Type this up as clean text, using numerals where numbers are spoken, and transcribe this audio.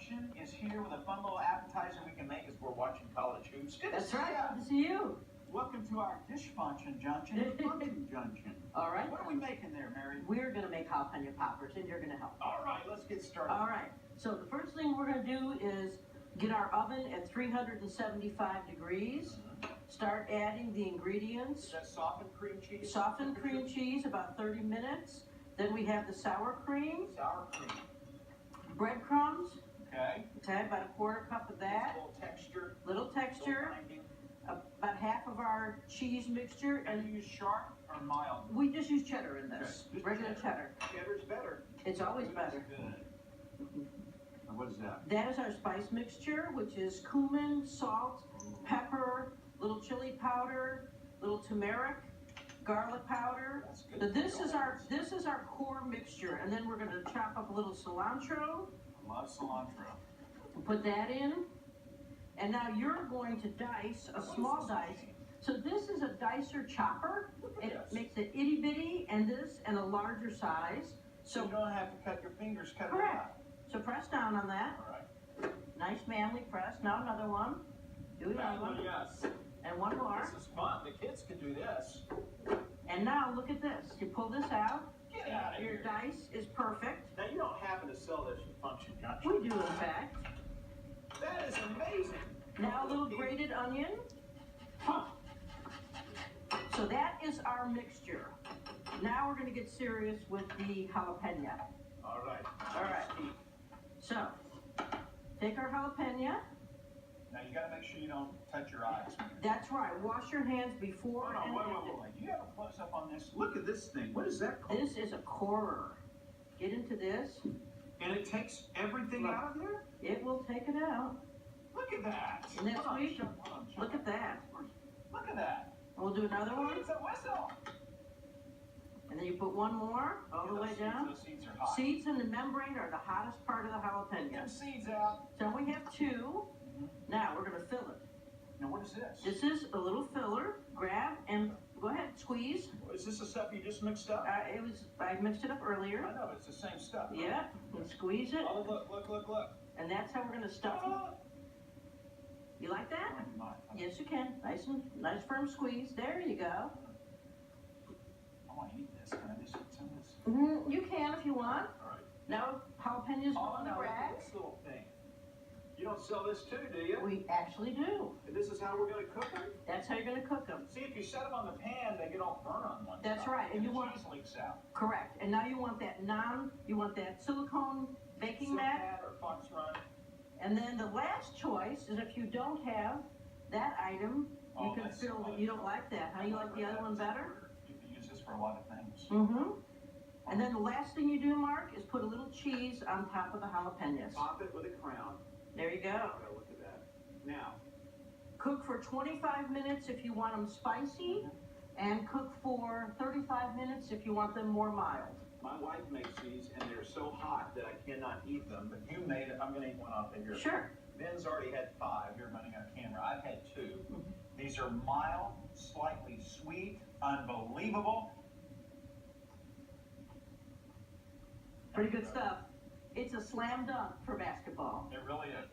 Junction is here with a fun little appetizer we can make as we're watching college hoops. Good to That's see right. ya. Good to see you. Welcome to our dish function junction and function junction. All right. What are we making there, Mary? We're going to make jalapeno poppers, and you're going to help. All right, let's get started. All right. So the first thing we're going to do is get our oven at 375 degrees. Start adding the ingredients. Is that softened cream cheese? Softened cream cheese, about 30 minutes. Then we have the sour cream. Sour cream. Breadcrumbs. Okay. Okay, about a quarter cup of that. A little texture. Little texture. About half of our cheese mixture. And you use sharp or mild? We just use cheddar in this. Okay. Regular cheddar. Cheddar's better. It's always better. Good. And what is that? That is our spice mixture, which is cumin, salt, pepper, little chili powder, little turmeric, garlic powder. That's good. So this is our core mixture, and then we're going to chop up a little cilantro. I love cilantro. Put that in, and now you're going to dice a small dice. So this is a dicer chopper. It makes it itty bitty, and this and a larger size. So you don't have to cut your fingers. Cut Correct. it out. So press down on that. All right. Nice manly press. Now another one. Do another one. Yes. And one more. This is fun. The kids can do this. And now look at this. You pull this out. Get out of Your here. dice is perfect. Now you don't happen to sell this at Function Junction. We do, in fact. That is amazing. Now a little grated onion. So that is our mixture. Now we're going to get serious with the jalapeno. All right. All right. So take our jalapeno. Now you got to make sure you don't touch your eyes. That's right. Wash your hands before Hold on, and wait. after. Do you have a close up on this? Look at this thing. What is that called? This is a corer. Get into this. And it takes everything Look. out of there? It will take it out. Look at that. Isn't that Hold on, sweet? hold on. Look at that. Look at that. We'll do another one. It's a whistle. And then you put one more all the way down. Those seeds are hot. Seeds in the membrane are the hottest part of the Get jalapeno. them seeds out. So we have two. Now we're going to fill it. Now what is this? This is a little filler. Grab and go ahead, squeeze. Is this the stuff you just mixed up? I mixed it up earlier. I know, it's the same stuff. Right? Yeah, and squeeze it. Oh, look. And that's how we're going to stuff it. You like that? Yes, you can. Nice firm squeeze. There you go. I want to eat this. Can I just eat some of this? You can if you want. All right. Now jalapenos Oh, on the no, look rack. at this little thing. You don't sell this too, do you? We actually do. And this is how we're going to cook them? That's how you're going to cook them. See, if you set them on the pan, they get all burnt on one That's side, right, and you the want- cheese leaks out. Correct. And now you want that silicone baking Silk mat. pad or fox run. And then the last choice is if you don't have that item, you can that's fill so it. You don't like that, huh? You like the other one better? You can use this for a lot of things. Mm-hmm. And then the last thing you do, Mark, is put a little cheese on top of the jalapenos. Top it with a crown. There you go. Okay, look at that. Now, Cook for 25 minutes if you want them spicy, and cook for 35 minutes if you want them more mild. my wife makes these, and they're so hot that I cannot eat them. But you made it. I'm going to eat one off of here. Sure. Ben's already had 5. You're running on camera. I've had 2. These are mild, slightly sweet, unbelievable. Pretty good stuff. It's a slam dunk for basketball. It really is.